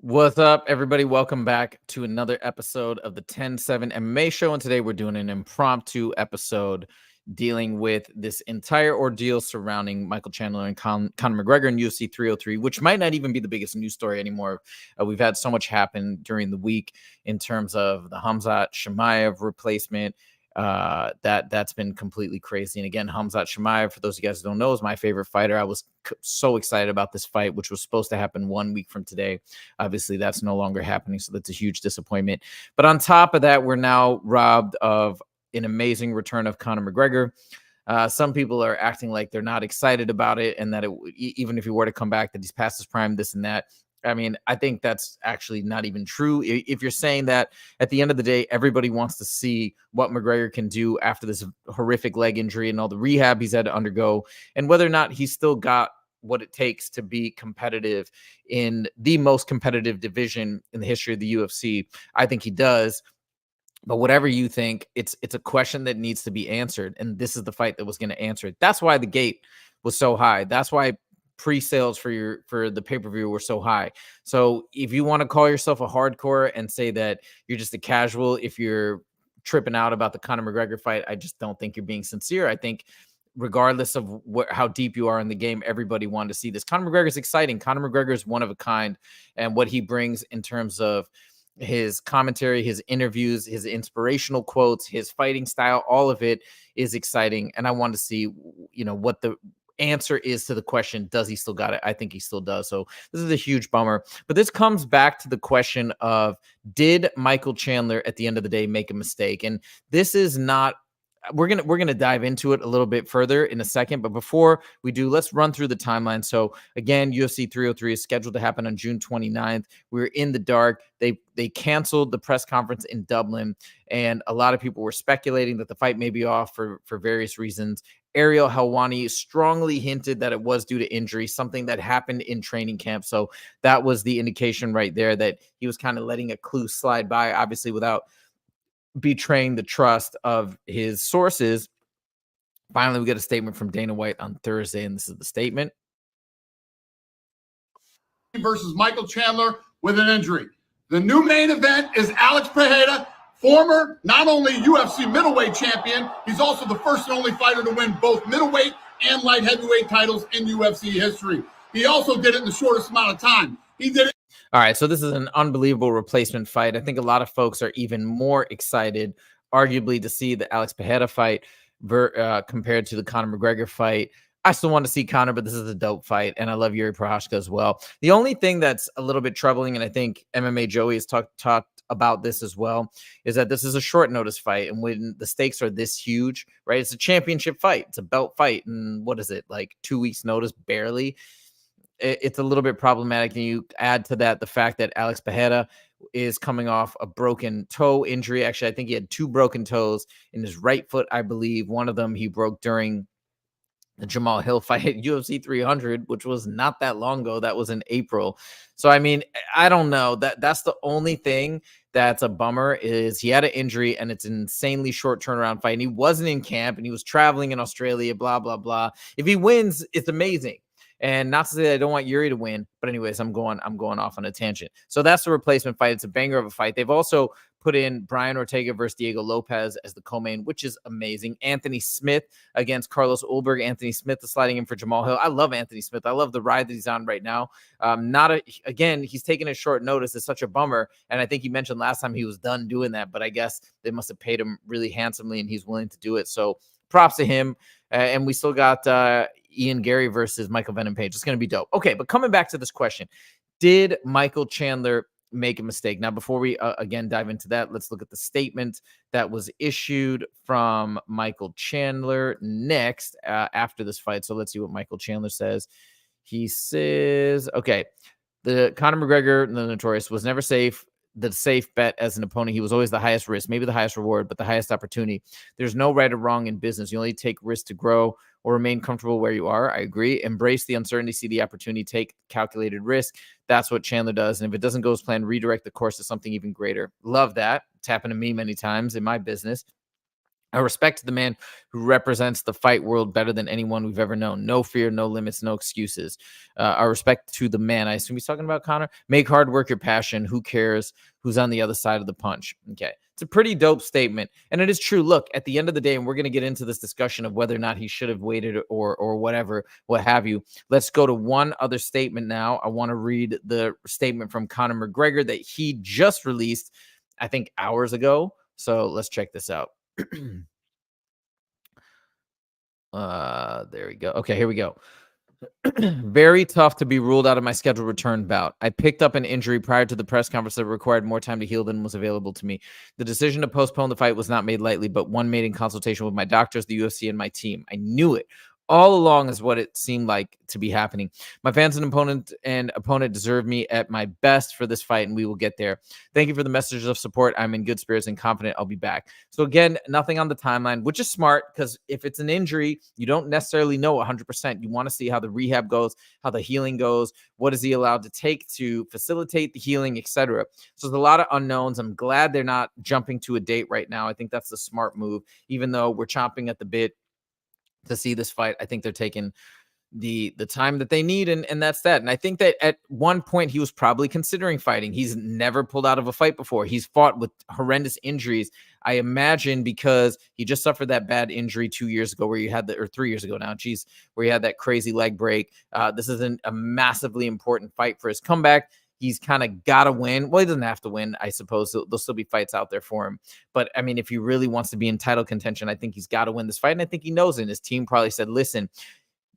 What's up, everybody? Welcome back to another episode of the 10-7 MMA show. And today we're doing an impromptu episode dealing with this entire ordeal surrounding Michael Chandler and Conor McGregor in UFC 303, which might not even be the biggest news story anymore. We've had so much happen during the week in terms of the Khamzat Chimaev replacement. That's been completely crazy. And again, Khamzat Chimaev, for those of you guys who don't know, is my favorite fighter. I was so excited about this fight, which was supposed to happen 1 week from today. Obviously, that's no longer happening, so that's a huge disappointment. But on top of that, we're now robbed of an amazing return of Conor McGregor. Some people are acting like they're not excited about it, and that even if he were to come back, that he's past his prime, this and that. I mean, I think that's actually not even true. If you're saying that, at the end of the day, everybody wants to see what McGregor can do after this horrific leg injury and all the rehab he's had to undergo, and whether or not he's still got what it takes to be competitive in the most competitive division in the history of the UFC. I think he does. But whatever you think, it's a question that needs to be answered. And this is the fight that was going to answer it. That's why the gate was so high. That's why pre-sales for the pay-per-view were so high. So if you want to call yourself a hardcore and say that you're just a casual, if you're tripping out about the Conor McGregor fight, I just don't think you're being sincere. I think regardless of how deep you are in the game, everybody wanted to see this. Conor McGregor is exciting. Conor McGregor is one of a kind, and what he brings in terms of his commentary, his interviews, his inspirational quotes, his fighting style, all of it is exciting. And I want to see, what the answer is to the question, does he still got it? I think he still does. So this is a huge bummer. But this comes back to the question of, did Michael Chandler at the end of the day make a mistake? And this is not, we're gonna dive into it a little bit further in a second, but before we do, let's run through the timeline. So again, UFC 303 is scheduled to happen on June 29th. We're in the dark. They canceled the press conference in Dublin, and a lot of people were speculating that the fight may be off for various reasons. Ariel Helwani strongly hinted that it was due to injury, something that happened in training camp. So that was the indication right there that he was kind of letting a clue slide by, obviously without betraying the trust of his sources. Finally, we get a statement from Dana White on Thursday, and this is the statement. Versus Michael Chandler with an injury. The new main event is Alex Pereira, former not only UFC middleweight champion, he's also the first and only fighter to win both middleweight and light heavyweight titles in UFC history. He also did it in the shortest amount of time. He did it. All right, so this is an unbelievable replacement fight. I think a lot of folks are even more excited, arguably, to see the Alex Pereira fight compared to the Conor McGregor fight. I still want to see Conor, but this is a dope fight, and I love Yuri Prochazka as well. The only thing that's a little bit troubling, and I think MMA Joey has talked about this as well, is that this is a short notice fight, and when the stakes are this huge, right? It's a championship fight. It's a belt fight, and what is it, like 2 weeks notice, barely? It's a little bit problematic. And you add to that the fact that Alex Pereira is coming off a broken toe injury. Actually, I think he had 2 broken toes in his right foot, I believe. One of them he broke during the Jamal Hill fight at UFC 300, which was not that long ago. That was in April. So, I mean, I don't know. That's the only thing that's a bummer, is he had an injury, and it's an insanely short turnaround fight. And he wasn't in camp, and he was traveling in Australia, blah, blah, blah. If he wins, it's amazing. And not to say that I don't want Yuri to win, but anyways, I'm going off on a tangent. So that's the replacement fight. It's a banger of a fight. They've also put in Brian Ortega versus Diego Lopez as the co-main, which is amazing. Anthony Smith against Carlos Ulberg. Anthony Smith is sliding in for Jamal Hill. I love Anthony Smith. I love the ride that he's on right now. Again, he's taking a short notice. It's such a bummer. And I think he mentioned last time he was done doing that, but I guess they must have paid him really handsomely, and he's willing to do it. So props to him. And we still got Ian Gary versus Michael Venom Page. It's going to be dope. Okay, but coming back to this question, did Michael Chandler make a mistake? Now, before we again dive into that, let's look at the statement that was issued from Michael Chandler next after this fight. So let's see what Michael Chandler says. He says, okay, the Conor McGregor, the Notorious, was never the safe bet as an opponent. He was always the highest risk, maybe the highest reward, but the highest opportunity. There's no right or wrong in business. You only take risks to grow or remain comfortable where you are. I agree. Embrace the uncertainty, see the opportunity, take calculated risk. That's what Chandler does. And if it doesn't go as planned, redirect the course to something even greater. Love that. It's happened to me many times in my business. I respect the man who represents the fight world better than anyone we've ever known. No fear, no limits, no excuses. Our respect to the man. I assume he's talking about Conor. Make hard work your passion. Who cares who's on the other side of the punch? Okay. It's a pretty dope statement. And it is true. Look, at the end of the day, and we're going to get into this discussion of whether or not he should have waited or whatever, what have you. Let's go to one other statement now. I want to read the statement from Conor McGregor that he just released, I think, hours ago. So let's check this out. There we go. Okay, here we go. Very tough to be ruled out of my scheduled return bout. I picked up an injury prior to the press conference that required more time to heal than was available to me. The decision to postpone the fight was not made lightly, but one made in consultation with my doctors, the UFC, and my team. I knew it all along is what it seemed like to be happening. My fans and opponent deserve me at my best for this fight, and we will get there. Thank you for the messages of support. I'm in good spirits and confident I'll be back. So again, nothing on the timeline, which is smart because if it's an injury, you don't necessarily know 100%. You want to see how the rehab goes, how the healing goes, what is he allowed to take to facilitate the healing, etc. So there's a lot of unknowns. I'm glad they're not jumping to a date right now. I think that's the smart move, even though we're chomping at the bit to see this fight. I think they're taking the time that they need, and that's that. And I think that at one point he was probably considering fighting. He's never pulled out of a fight before. He's fought with horrendous injuries. I imagine because he just suffered that bad injury 2 years ago where you had or 3 years ago now, where he had that crazy leg break. This is a massively important fight for his comeback. He's kind of got to win. Well, he doesn't have to win, I suppose. There'll still be fights out there for him. But, I mean, if he really wants to be in title contention, I think he's got to win this fight. And I think he knows it. And his team probably said, listen,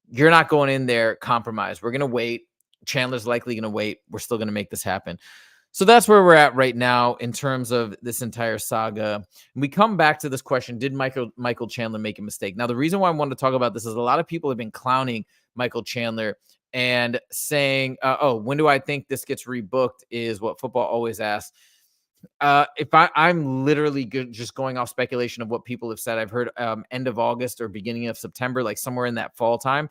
you're not going in there compromised. We're going to wait. Chandler's likely going to wait. We're still going to make this happen. So that's where we're at right now in terms of this entire saga. And we come back to this question, did Michael Chandler make a mistake? Now, the reason why I wanted to talk about this is a lot of people have been clowning Michael Chandler and saying, when do I think this gets rebooked is what football always asks. If I'm literally just going off speculation of what people have said, I've heard end of August or beginning of September, like somewhere in that fall time.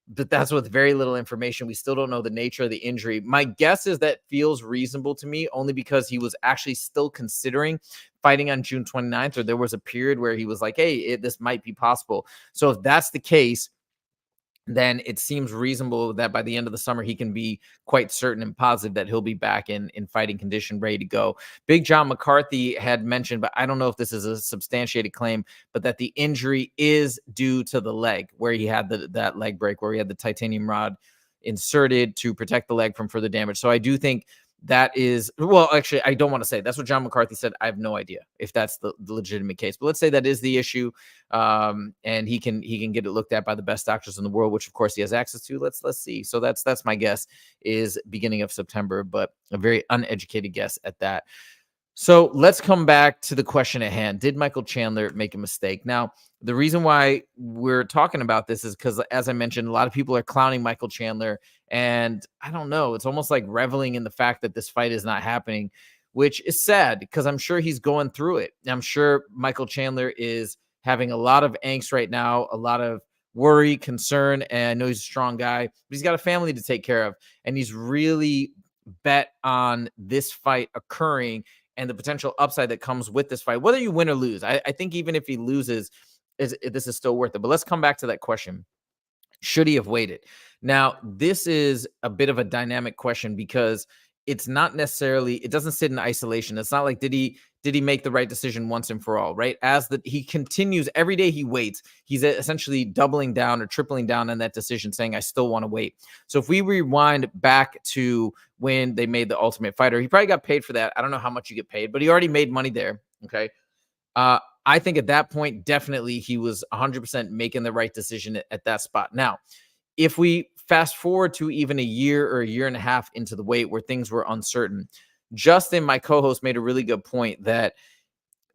But that's with very little information. We still don't know the nature of the injury. My guess is that feels reasonable to me only because he was actually still considering fighting on June 29th, or there was a period where he was like, hey, this might be possible. So if that's the case, then it seems reasonable that by the end of the summer, he can be quite certain and positive that he'll be back in fighting condition, ready to go. Big John McCarthy had mentioned, but I don't know if this is a substantiated claim, but that the injury is due to the leg, where he had that leg break, where he had the titanium rod inserted to protect the leg from further damage. So I do think that is, well, actually, I don't want to say that's what John McCarthy said. I have no idea if that's the legitimate case, but let's say that is the issue. And he can get it looked at by the best doctors in the world, which of course he has access to. Let's see. So that's my guess is beginning of September, but a very uneducated guess at that. So let's come back to the question at hand. Did Michael Chandler make a mistake? Now, the reason why we're talking about this is because, as I mentioned, a lot of people are clowning Michael Chandler. And I don't know, it's almost like reveling in the fact that this fight is not happening, which is sad because I'm sure he's going through it. I'm sure Michael Chandler is having a lot of angst right now, a lot of worry, concern. And I know he's a strong guy, but he's got a family to take care of. And he's really bet on this fight occurring and the potential upside that comes with this fight, whether you win or lose. I think even if he loses, this is still worth it. But let's come back to that question. Should he have waited? Now, this is a bit of a dynamic question because it's not necessarily, it doesn't sit in isolation. It's not like, did he make the right decision once and for all, right? He continues, every day he waits, he's essentially doubling down or tripling down on that decision, saying, I still want to wait. So if we rewind back to when they made The Ultimate Fighter, he probably got paid for that. I don't know how much you get paid, but he already made money there. Okay. I think at that point, definitely he was 100% making the right decision at that spot. Now, if we fast forward to even a year or a year and a half into the wait where things were uncertain, Justin, my co-host, made a really good point that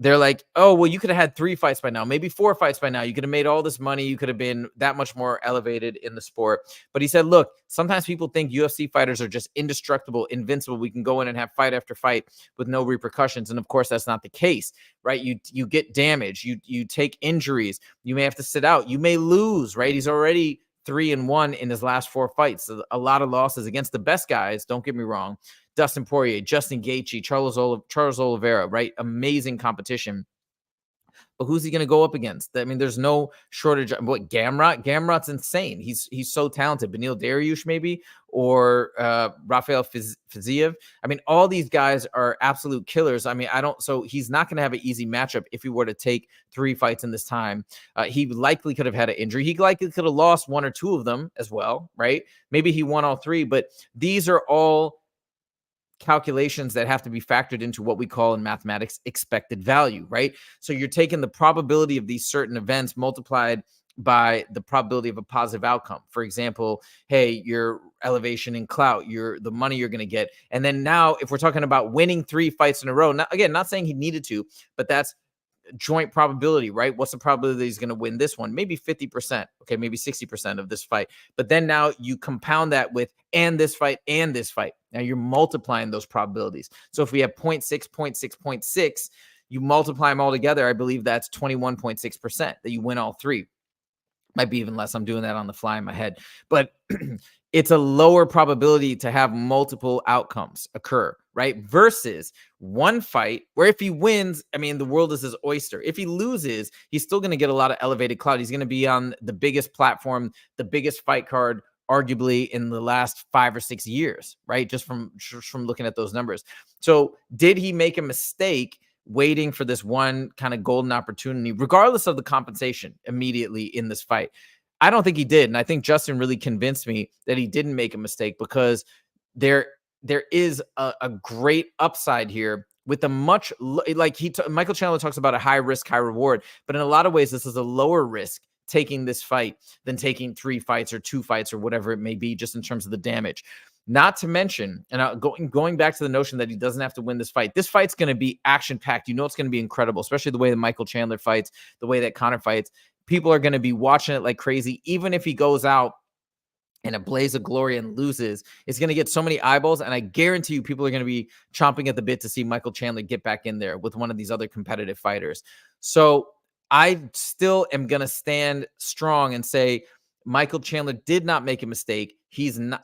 they're like, oh, well, you could have had 3 fights by now, maybe 4 fights by now. You could have made all this money. You could have been that much more elevated in the sport. But he said, look, sometimes people think UFC fighters are just indestructible, invincible. We can go in and have fight after fight with no repercussions. And of course, that's not the case, right? You get damage. You take injuries. You may have to sit out. You may lose, right? He's already 3-1 in his last 4 fights. So a lot of losses against the best guys. Don't get me wrong. Dustin Poirier, Justin Gaethje, Charles Oliveira, right? Amazing competition. But who's he going to go up against? I mean, there's no shortage. What, Gamrot's insane. He's so talented. Beneil Dariush maybe, or Rafael Fiziev. I mean, all these guys are absolute killers. I mean, so he's not going to have an easy matchup if he were to take 3 fights in this time. He likely could have had an injury. He likely could have lost 1 or 2 of them as well, right? Maybe he won all 3, but these are all calculations that have to be factored into what we call in mathematics expected value, right? So you're taking the probability of these certain events multiplied by the probability of a positive outcome. For example, hey, your elevation in clout, the money you're going to get. And then now, if we're talking about winning 3 fights in a row, not saying he needed to, but that's joint probability, right? What's the probability that he's going to win this one? Maybe 50%. Okay, maybe 60% of this fight. But then now you compound that with and this fight and this fight. Now you're multiplying those probabilities. So if we have 0.6, 0.6, 0.6, you multiply them all together. I believe that's 21.6% that you win all 3. Might be even less. I'm doing that on the fly in my head. But it's a lower probability to have multiple outcomes occur, right? Versus 1 fight where if he wins, I mean, the world is his oyster. If he loses, he's still going to get a lot of elevated clout. He's going to be on the biggest platform, the biggest fight card, arguably in the last 5 or 6 years, right? Just from looking at those numbers. So did he make a mistake waiting for this one kind of golden opportunity, regardless of the compensation immediately in this fight? I don't think he did. And I think Justin really convinced me that he didn't make a mistake, because there is a great upside here with a much, like Michael Chandler talks about a high risk, high reward, but in a lot of ways, this is a lower risk taking this fight than taking 3 fights or 2 fights or whatever it may be, just in terms of the damage. Not to mention, and going back to the notion that he doesn't have to win this fight's going to be action-packed. You know it's going to be incredible, especially the way that Michael Chandler fights, the way that Conor fights. People are going to be watching it like crazy. Even if he goes out in a blaze of glory and loses, it's going to get so many eyeballs, and I guarantee you people are going to be chomping at the bit to see Michael Chandler get back in there with one of these other competitive fighters. So I still am going to stand strong and say Michael Chandler did not make a mistake.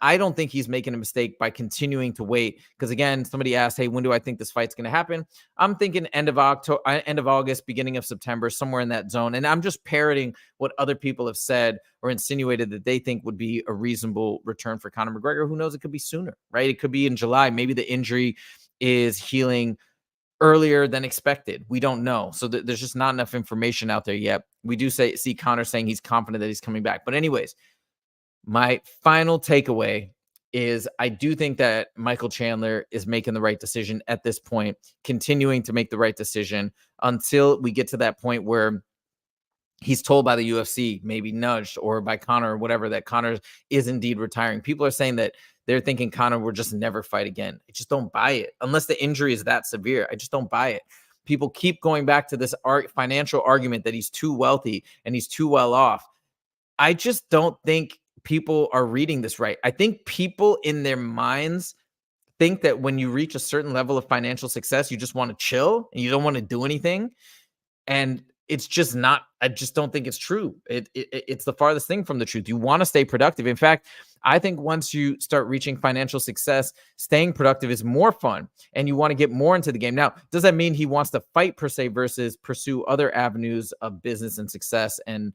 I don't think he's making a mistake by continuing to wait. Because again, somebody asked, hey, when do I think this fight's going to happen? I'm thinking end of August, beginning of September, somewhere in that zone. And I'm just parroting what other people have said or insinuated that they think would be a reasonable return for Conor McGregor. Who knows? It could be sooner, right? It could be in July. Maybe the injury is healing earlier than expected. We don't know. So there's just not enough information out there yet. We do see Conor saying he's confident that he's coming back. But anyways, my final takeaway is I do think that Michael Chandler is making the right decision at this point, continuing to make the right decision until we get to that point where he's told by the UFC, maybe nudged, or by Conor or whatever, that Conor is indeed retiring. People are saying that they're thinking Conor will just never fight again. I just don't buy it. Unless the injury is that severe, I just don't buy it. People keep going back to this financial argument that he's too wealthy and he's too well off. I just don't think people are reading this right. I think people in their minds think that when you reach a certain level of financial success, you just want to chill and you don't want to do anything. And it's just not, I just don't think it's true. It's the farthest thing from the truth. You want to stay productive. In fact, I think once you start reaching financial success, staying productive is more fun and you want to get more into the game. Now, does that mean he wants to fight per se versus pursue other avenues of business and success and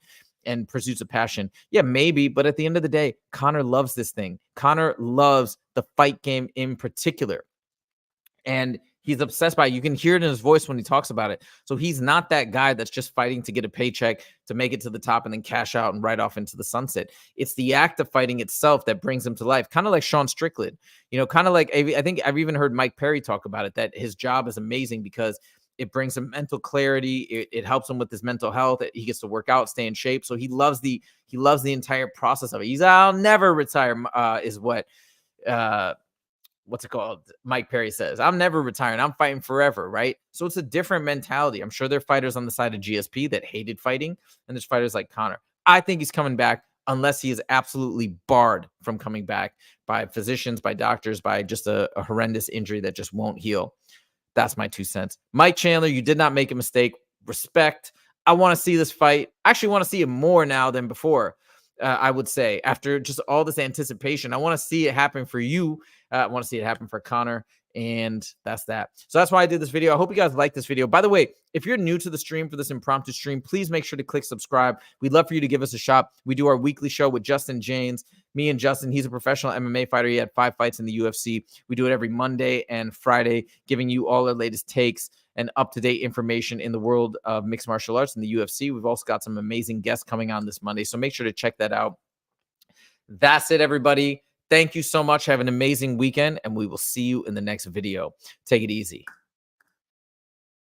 pursuits of passion? Yeah, maybe. But at the end of the day, Conor loves this thing. Conor loves the fight game in particular. And he's obsessed by it. You can hear it in his voice when he talks about it. So he's not that guy that's just fighting to get a paycheck, to make it to the top and then cash out and ride off into the sunset. It's the act of fighting itself that brings him to life. Kind of like Sean Strickland, kind of like, I think I've even heard Mike Perry talk about it, that his job is amazing because it brings him mental clarity. It helps him with his mental health. He gets to work out, stay in shape. So he loves the entire process of it. I'll never retire, is what, what's it called? Mike Perry says, I'm never retiring. I'm fighting forever, right? So it's a different mentality. I'm sure there are fighters on the side of GSP that hated fighting, and there's fighters like Conor. I think he's coming back unless he is absolutely barred from coming back by physicians, by doctors, by just a horrendous injury that just won't heal. That's my 2 cents. Mike Chandler, you did not make a mistake. Respect. I want to see this fight. I actually want to see it more now than before. I would say, after just all this anticipation, I want to see it happen for you. I want to see it happen for Conor. And that's that. So that's why I did this video. I hope you guys like this video. By the way, if you're new to the stream for this impromptu stream, please make sure to click subscribe. We'd love for you to give us a shot. We do our weekly show with Justin James. Me and Justin, he's a professional MMA fighter. He had 5 fights in the UFC. We do it every Monday and Friday, giving you all our latest takes and up-to-date information in the world of mixed martial arts and the UFC. We've also got some amazing guests coming on this Monday, so make sure to check that out. That's it, everybody. Thank you so much. Have an amazing weekend, and we will see you in the next video. Take it easy.